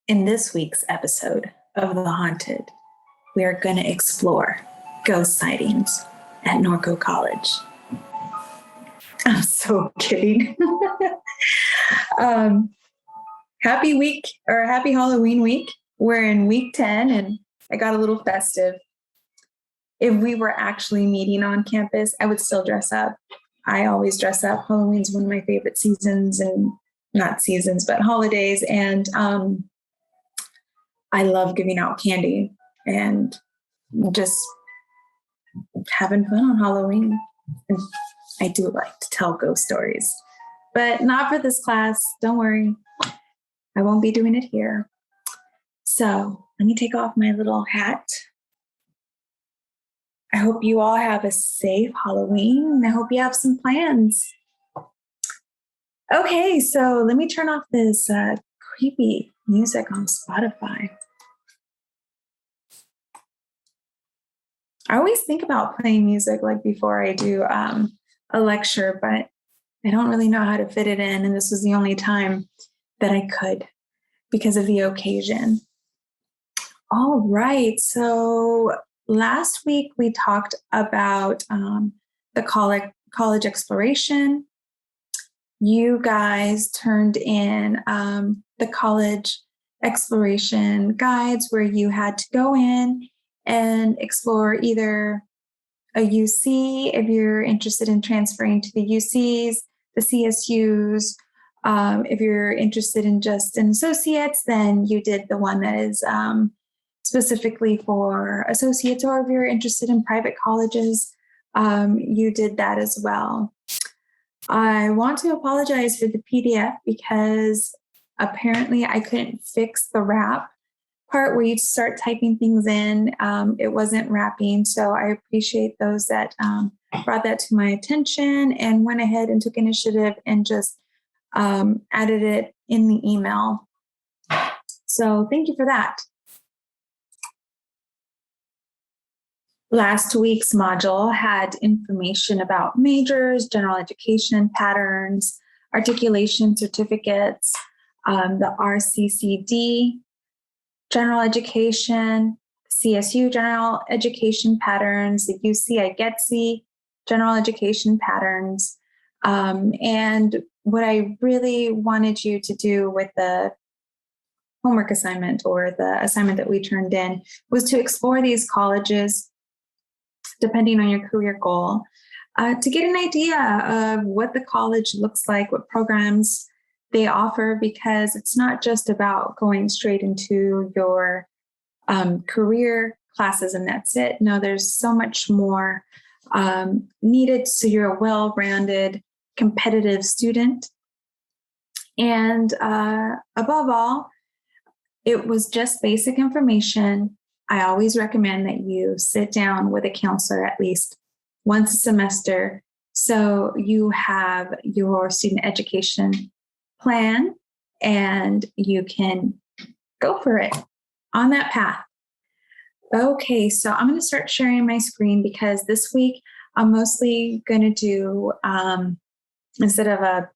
In this week's episode of The Haunted, we are going to explore ghost sightings at Norco College. I'm so kidding. Happy week, or happy Halloween week. We're in week 10 and I got a little festive. If we were actually meeting on campus, I would still dress up. I always dress up. Halloween's one of my favorite seasons, and not seasons, but holidays. And I love giving out candy and just having fun on Halloween. And I do like to tell ghost stories, but not for this class. Don't worry. I won't be doing it here. So let me take off my little hat. I hope you all have a safe Halloween. I hope you have some plans. Okay, so let me turn off this creepy music on Spotify. I always think about playing music like before I do a lecture, but I don't really know how to fit it in. And this was the only time that I could because of the occasion. All right. So last week we talked about the college exploration. You guys turned in the college exploration guides where you had to go in and explore either a UC if you're interested in transferring to the UCs, the CSUs. If you're interested in just an associates, then you did the one that is specifically for associates, or if you're interested in private colleges, you did that as well. I want to apologize for the PDF because apparently I couldn't fix the wrap part where you start typing things in. It wasn't wrapping. So I appreciate those that brought that to my attention and went ahead and took initiative and just added it in the email. So thank you for that. Last week's module had information about majors, general education patterns, articulation certificates, the RCCD, general education, CSU general education patterns, the UC IGETC general education patterns. And what I really wanted you to do with the homework assignment or the assignment that we turned in was to explore these colleges depending on your career goal, to get an idea of what the college looks like, what programs they offer, because it's not just about going straight into your career classes and that's it. No, there's so much more needed so you're a well-rounded, competitive student. And above all, it was just basic information. I always recommend that you sit down with a counselor at least once a semester so you have your student education plan and you can go for it on that path. Okay, so I'm going to start sharing my screen because this week I'm mostly going to do, instead of a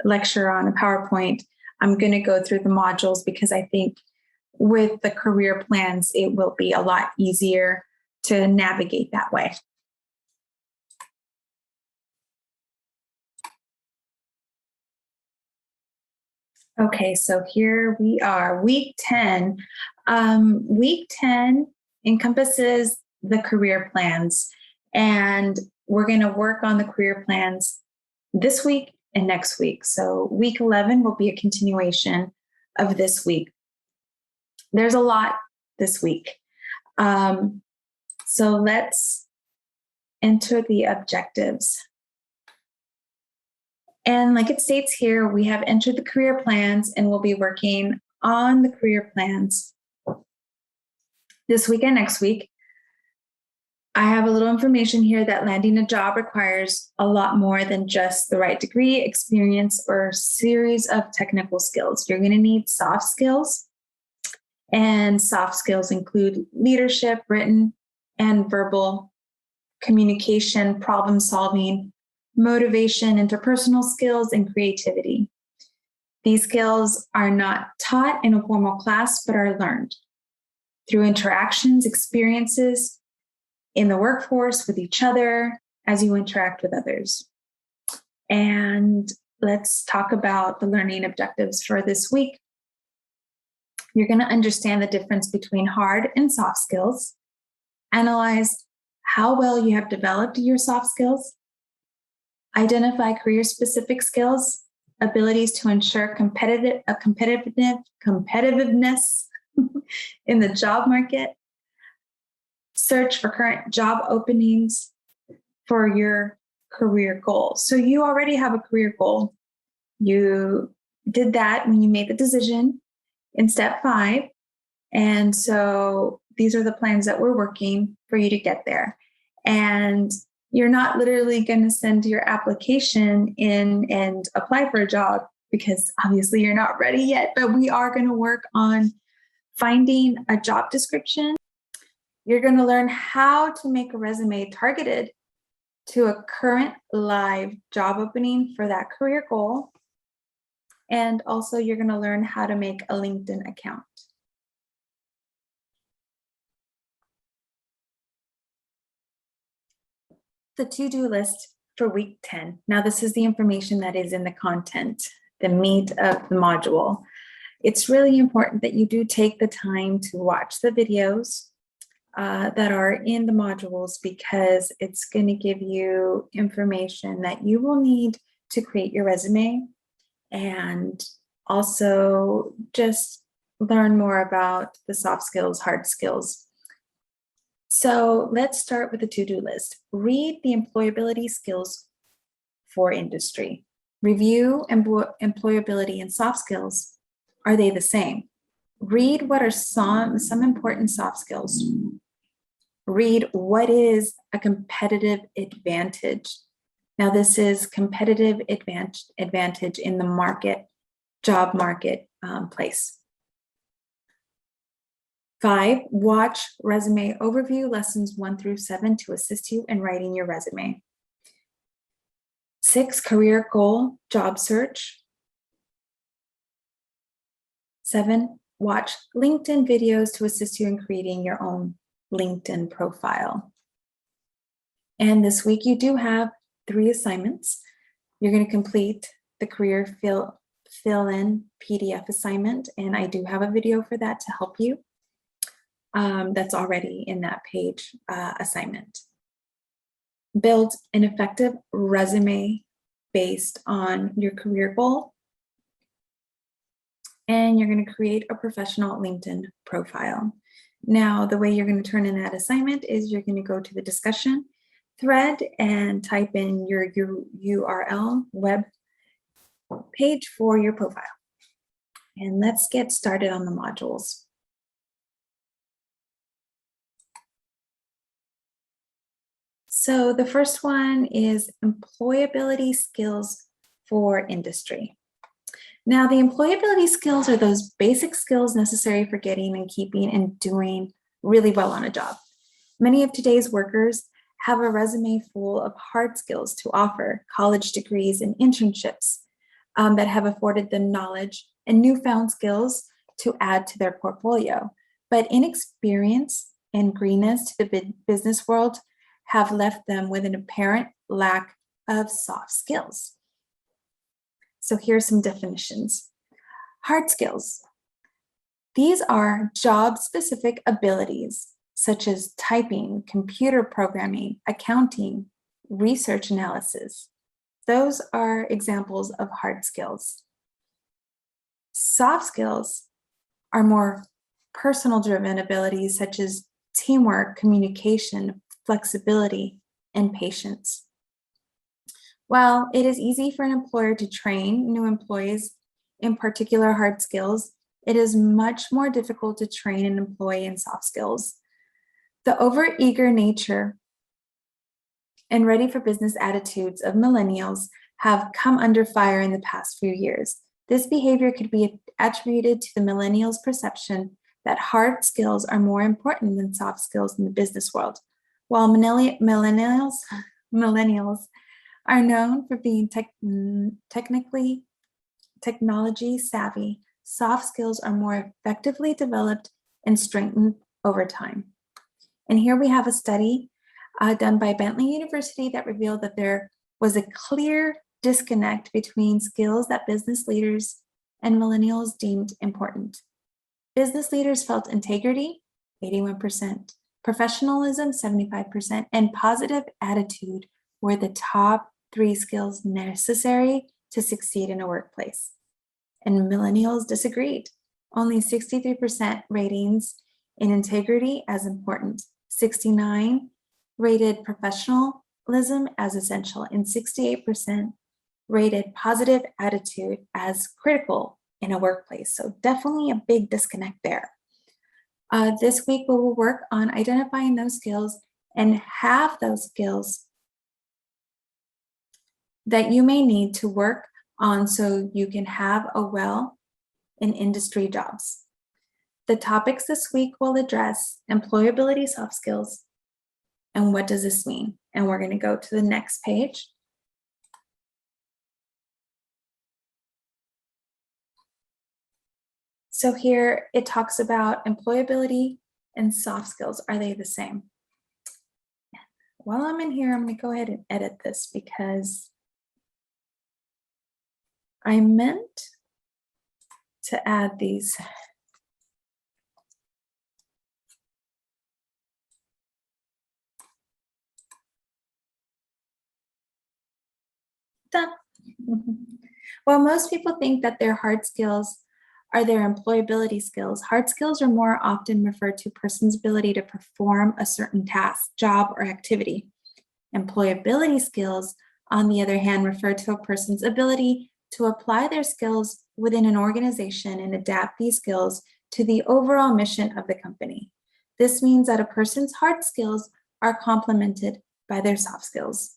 lecture on a PowerPoint, I'm going to go through the modules because I think with the career plans, it will be a lot easier to navigate that way. Okay, so here we are, week 10. Week 10 encompasses the career plans, and we're going to work on the career plans this week and next week. So week 11 will be a continuation of this week. There's a lot this week. So let's enter the objectives. And like it states here, we have entered the career plans and we'll be working on the career plans this week and next week. I have a little information here that landing a job requires a lot more than just the right degree, experience, or series of technical skills. You're going to need soft skills. And soft skills include leadership, written and verbal communication, problem solving, motivation, interpersonal skills, and creativity. These skills are not taught in a formal class, but are learned through interactions, experiences in the workforce with each other as you interact with others. And let's talk about the learning objectives for this week. You're going to understand the difference between hard and soft skills, analyze how well you have developed your soft skills, identify career-specific skills, abilities to ensure competitiveness in the job market, search for current job openings for your career goals. So you already have a career goal. You did that when you made the decision in step 5. And so these are the plans that we're working for you to get there. And you're not literally going to send your application in and apply for a job because obviously you're not ready yet, but we are going to work on finding a job description. You're going to learn how to make a resume targeted to a current live job opening for that career goal. And also you're going to learn how to make a LinkedIn account. The to-do list for week 10. Now this is the information that is in the content, the meat of the module. It's really important that you do take the time to watch the videos that are in the modules because it's going to give you information that you will need to create your resume and also just learn more about the soft skills, hard skills. So let's start with the to-do list. Read the employability skills for industry. Review employability and soft skills. Are they the same? Read what are some important soft skills. Read what is a competitive advantage. Now this is competitive advantage in the market, job market place. 5, watch resume overview lessons 1 through 7 to assist you in writing your resume. 6, career goal, job search. 7, watch LinkedIn videos to assist you in creating your own LinkedIn profile. And this week you do have 3 assignments. You're going to complete the career fill-in PDF assignment, and I do have a video for that to help you. That's already in that page assignment. Build an effective resume based on your career goal. And you're going to create a professional LinkedIn profile. Now, the way you're going to turn in that assignment is you're going to go to the discussion thread and type in your URL web page for your profile. And let's get started on the modules. So the first one is employability skills for industry. Now, the employability skills are those basic skills necessary for getting and keeping and doing really well on a job. Many of today's workers have a resume full of hard skills to offer, college degrees and internships that have afforded them knowledge and newfound skills to add to their portfolio. But inexperience and greenness to the business world have left them with an apparent lack of soft skills. So here's some definitions. Hard skills. These are job-specific abilities such as typing, computer programming, accounting, research analysis. Those are examples of hard skills. Soft skills are more personal-driven abilities such as teamwork, communication, flexibility, and patience. While it is easy for an employer to train new employees in particular hard skills, it is much more difficult to train an employee in soft skills. The overeager nature and ready for business attitudes of millennials have come under fire in the past few years. This behavior could be attributed to the millennials' perception that hard skills are more important than soft skills in the business world. While millennials are known for being technically technology savvy, soft skills are more effectively developed and strengthened over time. And here we have a study done by Bentley University that revealed that there was a clear disconnect between skills that business leaders and millennials deemed important. Business leaders felt integrity, 81%, professionalism, 75%, and positive attitude were the top 3 skills necessary to succeed in a workplace. And millennials disagreed. Only 63% ratings in integrity as important, 69 rated professionalism as essential, and 68% rated positive attitude as critical in a workplace. So definitely a big disconnect there. This week we will work on identifying those skills and have those skills that you may need to work on so you can have a well in industry jobs. The topics this week will address employability soft skills and what does this mean? And we're going to go to the next page. So here it talks about employability and soft skills. Are they the same? While I'm in here, I'm going to go ahead and edit this because I meant to add these. Done. While most people think that their hard skills are their employability skills, hard skills are more often referred to a person's ability to perform a certain task, job, or activity. Employability skills, on the other hand, refer to a person's ability to apply their skills within an organization and adapt these skills to the overall mission of the company. This means that a person's hard skills are complemented by their soft skills.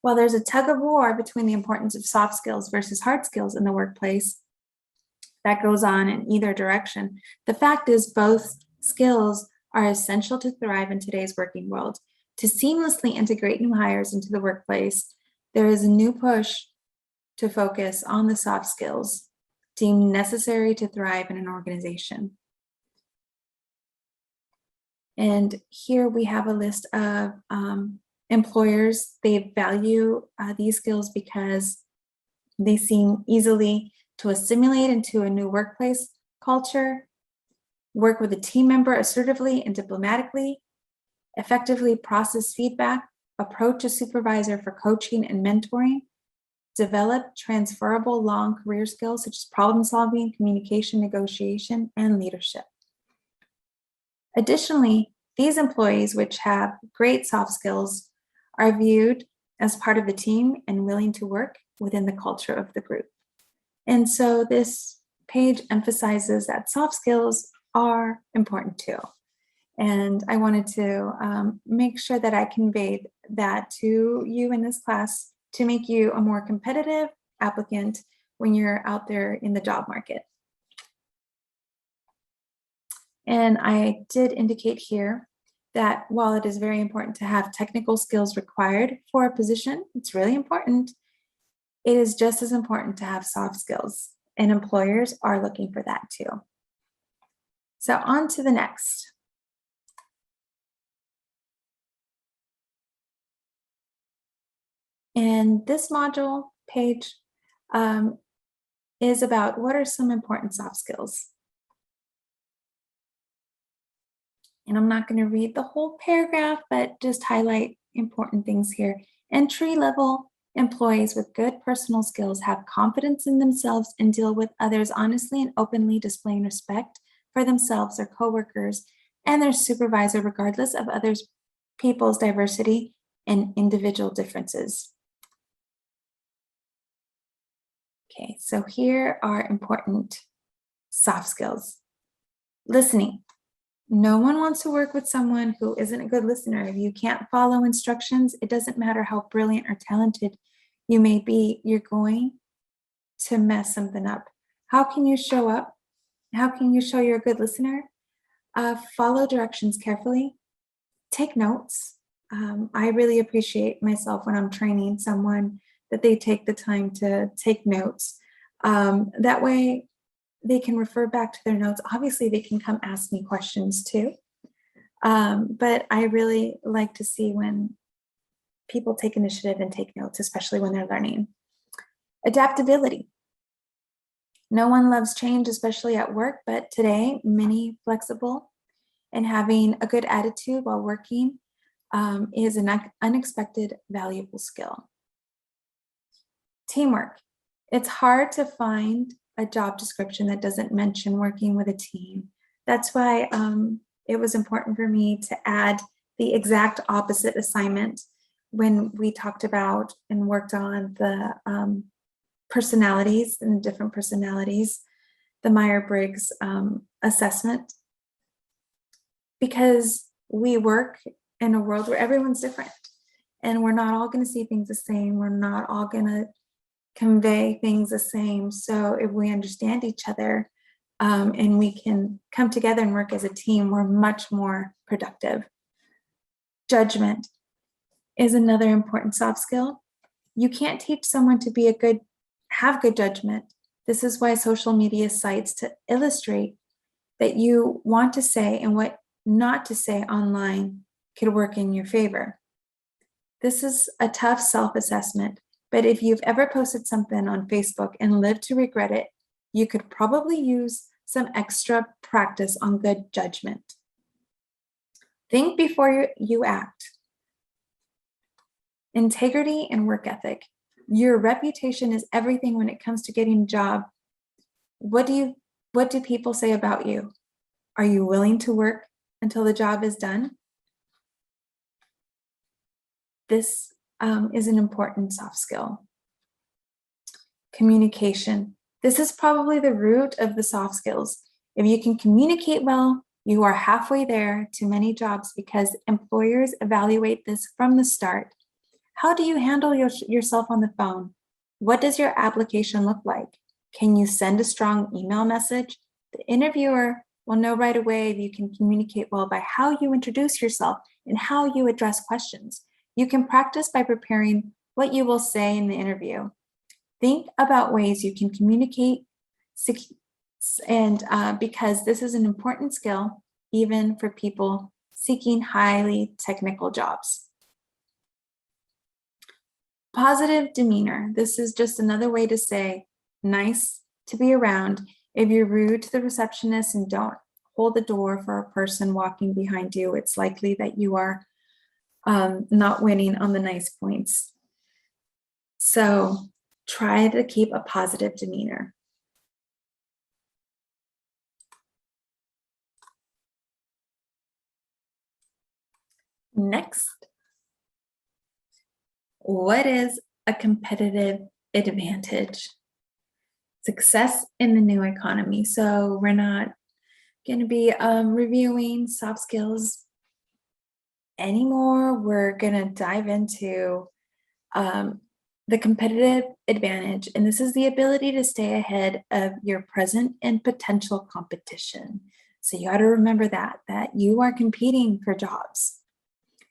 While there's a tug of war between the importance of soft skills versus hard skills in the workplace that goes on in either direction, the fact is both skills are essential to thrive in today's working world. To seamlessly integrate new hires into the workplace, there is a new push to focus on the soft skills deemed necessary to thrive in an organization. And here we have a list of employers. They value these skills because they seem easily to assimilate into a new workplace culture, work with a team member assertively and diplomatically, effectively process feedback, approach a supervisor for coaching and mentoring, develop transferable long career skills such as problem solving, communication, negotiation, and leadership. Additionally, these employees, which have great soft skills, are viewed as part of the team and willing to work within the culture of the group. And so this page emphasizes that soft skills are important too. And I wanted to make sure that I conveyed that to you in this class to make you a more competitive applicant when you're out there in the job market. And I did indicate here that while it is very important to have technical skills required for a position, it's really important, it is just as important to have soft skills, and employers are looking for that too. So on to the next. And this module page is about what are some important soft skills. And I'm not going to read the whole paragraph, but just highlight important things here. Entry-level employees with good personal skills have confidence in themselves and deal with others honestly and openly, displaying respect for themselves, their coworkers, and their supervisor, regardless of other people's diversity and individual differences. Okay, so here are important soft skills. Listening. No one wants to work with someone who isn't a good listener. If you can't follow instructions, it doesn't matter how brilliant or talented you may be, you're going to mess something up. How can you show up? How can you show you're a good listener? Follow directions carefully. Take notes. I really appreciate myself when I'm training someone that they take the time to take notes. That way they can refer back to their notes. Obviously, they can come ask me questions too. But I really like to see when people take initiative and take notes, especially when they're learning. Adaptability. No one loves change, especially at work, but today, many flexible and having a good attitude while working is an unexpected valuable skill. Teamwork. It's hard to find a job description that doesn't mention working with a team. That's why it was important for me to add the exact opposite assignment when we talked about and worked on the personalities and different personalities, the Myers-Briggs assessment, because we work in a world where everyone's different and we're not all going to see things the same. We're not all going to convey things the same. So if we understand each other and we can come together and work as a team, we're much more productive. Judgment is another important soft skill. You can't teach someone to have good judgment. This is why social media sites to illustrate that you want to say and what not to say online could work in your favor. This is a tough self-assessment, but if you've ever posted something on Facebook and lived to regret it, you could probably use some extra practice on good judgment. Think before you act. Integrity and work ethic. Your reputation is everything when it comes to getting a job. What do people say about you? Are you willing to work until the job is done? This is an important soft skill. Communication. This is probably the root of the soft skills. If you can communicate well, you are halfway there to many jobs because employers evaluate this from the start. How do you handle yourself on the phone? What does your application look like? Can you send a strong email message? The interviewer will know right away if you can communicate well by how you introduce yourself and how you address questions. You can practice by preparing what you will say in the interview. Think about ways you can communicate, and because this is an important skill, even for people seeking highly technical jobs. Positive demeanor. This is just another way to say nice to be around. If you're rude to the receptionist and don't hold the door for a person walking behind you, it's likely that you are not winning on the nice points. So try to keep a positive demeanor. Next, what is a competitive advantage? Success in the new economy. So we're not going to be reviewing soft skills anymore. We're going to dive into the competitive advantage, and this is the ability to stay ahead of your present and potential competition. So you got to remember that you are competing for jobs.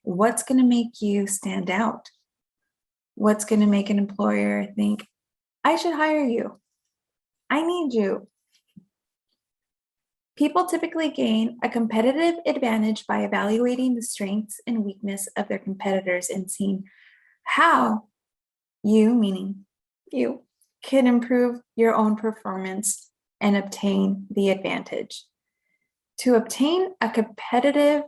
What's going to make you stand out? What's going to make an employer think, I should hire you? I need you. People typically gain a competitive advantage by evaluating the strengths and weakness of their competitors and seeing how you, meaning you, can improve your own performance and obtain the advantage. To obtain a competitive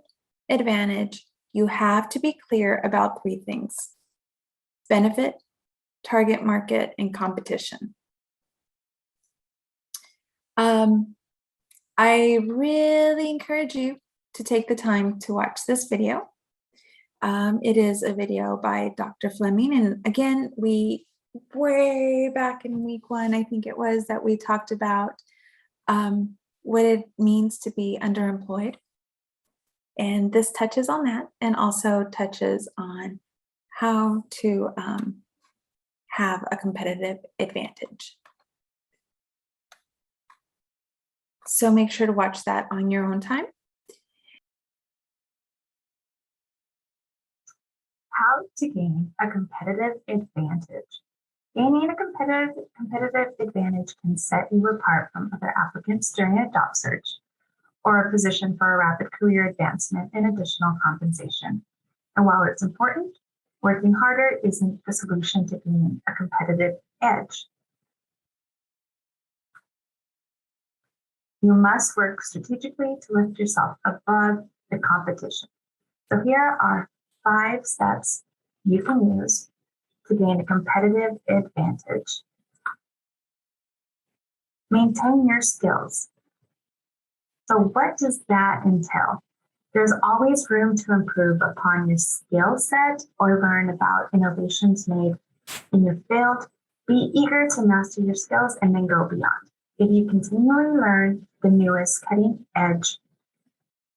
advantage, you have to be clear about 3 things: benefit, target market, and competition. I really encourage you to take the time to watch this video. It is a video by Dr. Fleming. And again, way back in week 1, I think it was, that we talked about what it means to be underemployed. And this touches on that and also touches on how to have a competitive advantage. So make sure to watch that on your own time. How to gain a competitive advantage. Gaining a competitive advantage can set you apart from other applicants during a job search or a position for a rapid career advancement and additional compensation. And while it's important, working harder isn't the solution to gaining a competitive edge. You must work strategically to lift yourself above the competition. So here are 5 steps you can use to gain a competitive advantage. Maintain your skills. So what does that entail? There's always room to improve upon your skill set or learn about innovations made in your field. Be eager to master your skills and then go beyond. If you continually learn the newest cutting edge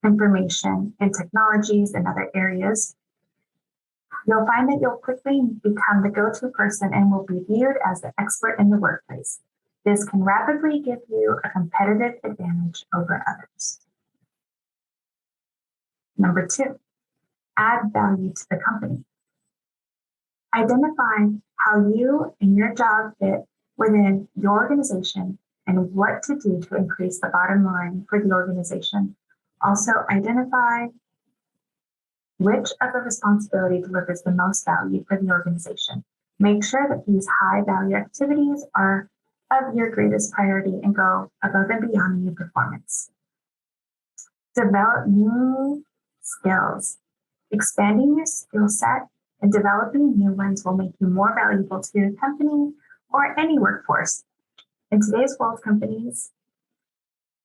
information and technologies in other areas, you'll find that you'll quickly become the go-to person and will be viewed as the expert in the workplace. This can rapidly give you a competitive advantage over others. Number 2, add value to the company. Identify how you and your job fit within your organization and what to do to increase the bottom line for the organization. Also, identify which of the responsibility delivers the most value for the organization. Make sure that these high value activities are of your greatest priority and go above and beyond in your performance. Develop new skills. Expanding your skill set and developing new ones will make you more valuable to your company or any workforce. In today's world, companies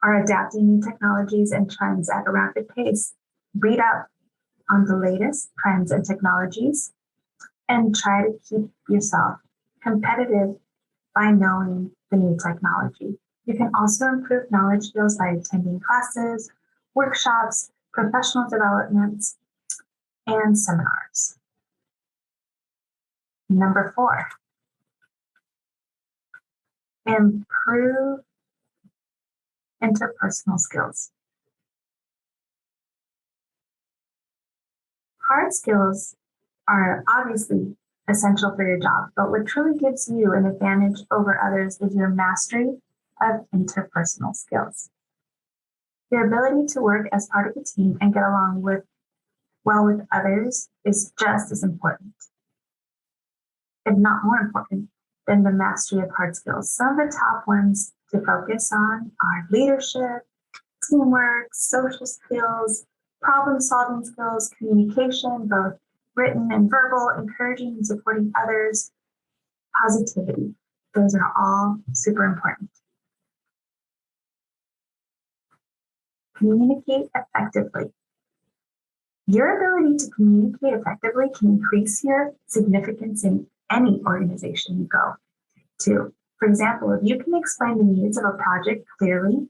are adapting new technologies and trends at a rapid pace. Read up on the latest trends and technologies and try to keep yourself competitive by knowing the new technology. You can also improve knowledge skills by attending classes, workshops, professional developments, and seminars. Number 4, improve interpersonal skills. Hard skills are obviously essential for your job, but what truly gives you an advantage over others is your mastery of interpersonal skills. Your ability to work as part of a team and get along well with others is just as important, if not more important, than the mastery of hard skills. Some of the top ones to focus on are leadership, teamwork, social skills, problem-solving skills, communication, both written and verbal, encouraging and supporting others, positivity. Those are all super important. Communicate effectively. Your ability to communicate effectively can increase your significance in any organization you go to. For example, if you can explain the needs of a project clearly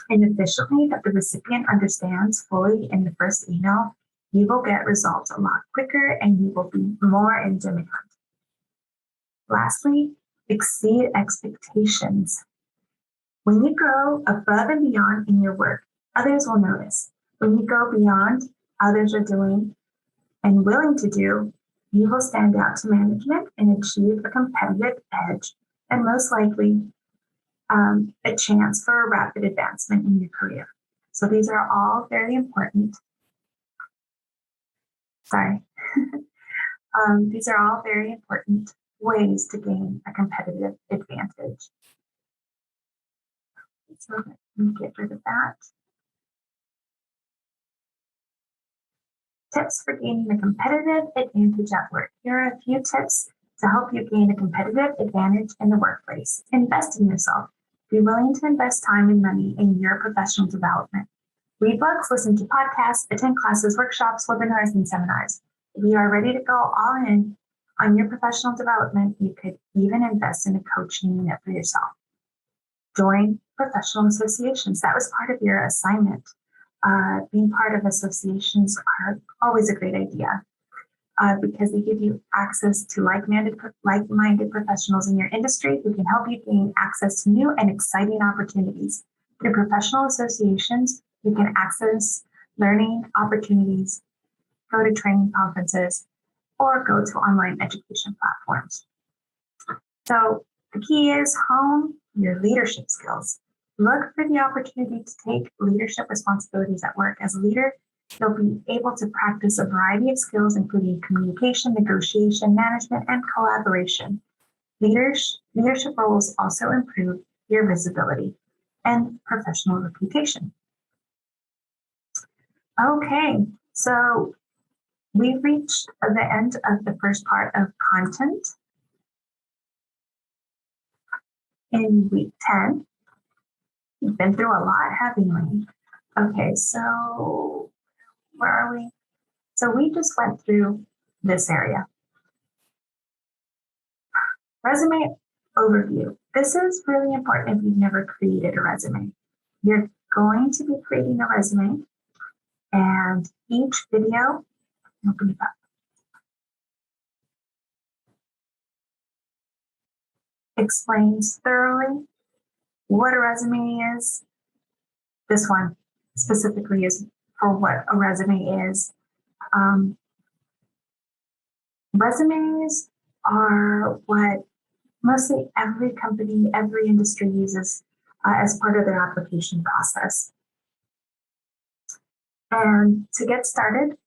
and efficiently that the recipient understands fully in the first email, you will get results a lot quicker and you will be more in demand. Lastly, exceed expectations. When you go above and beyond in your work, others will notice. When you go beyond others are doing and willing to do, you will stand out to management and achieve a competitive edge and most likely a chance for a rapid advancement in your career. So these are all very important. These are all very important ways to gain a competitive advantage. So let me get rid of that. Tips for gaining a competitive advantage at work. Here are a few tips to help you gain a competitive advantage in the workplace. Invest in yourself. Be willing to invest time and money in your professional development. Read books, listen to podcasts, attend classes, workshops, webinars, and seminars. If you are ready to go all in on your professional development, you could even invest in a coaching unit for yourself. Join professional associations. That was part of your assignment. Being part of associations are always a great idea because they give you access to like-minded professionals in your industry who can help you gain access to new and exciting opportunities. Through professional associations, you can access learning opportunities, go to training conferences, or go to online education platforms. So the key is hone your leadership skills. Look for the opportunity to take leadership responsibilities at work. As a leader, you'll be able to practice a variety of skills, including communication, negotiation, management, and collaboration. Leadership roles also improve your visibility and professional reputation. Okay, so we've reached the end of the first part of content in week 10. We've been through a lot, haven't we? Okay, so where are we? So we just went through this area. Resume overview. This is really important if you've never created a resume. You're going to be creating a resume, and each video, open it up, explains thoroughly what a resume is. This one specifically is for what a resume is. Resumes are what mostly every company, every industry uses as part of their application process. And to get started,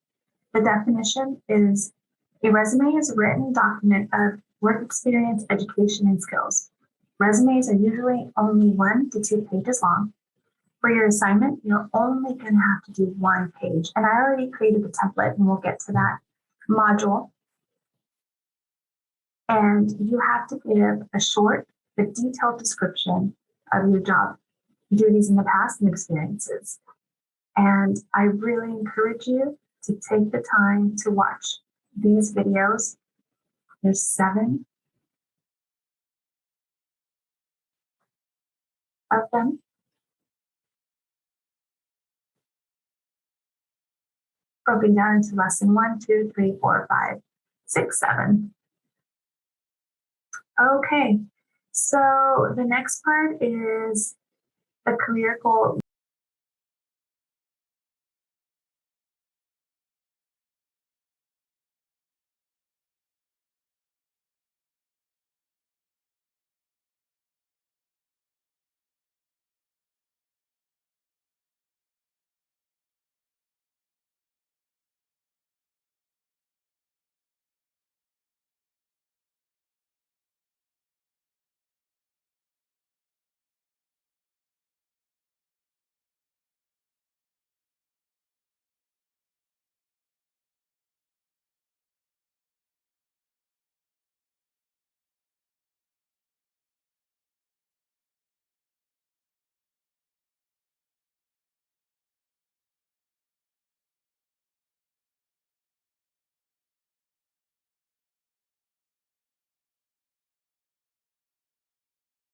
the definition is a resume is a written document of work experience, education, and skills. Resumes are usually only 1 to 2 pages long. For your assignment, you're only going to have to do 1 page. And I already created the template, and we'll get to that module. And you have to give a short but detailed description of your job duties in the past and experiences. And I really encourage you to take the time to watch these videos. There's 7 of them. Broken down into lesson 1, 2, 3, 4, 5, 6, 7. Okay, so the next part is the career goal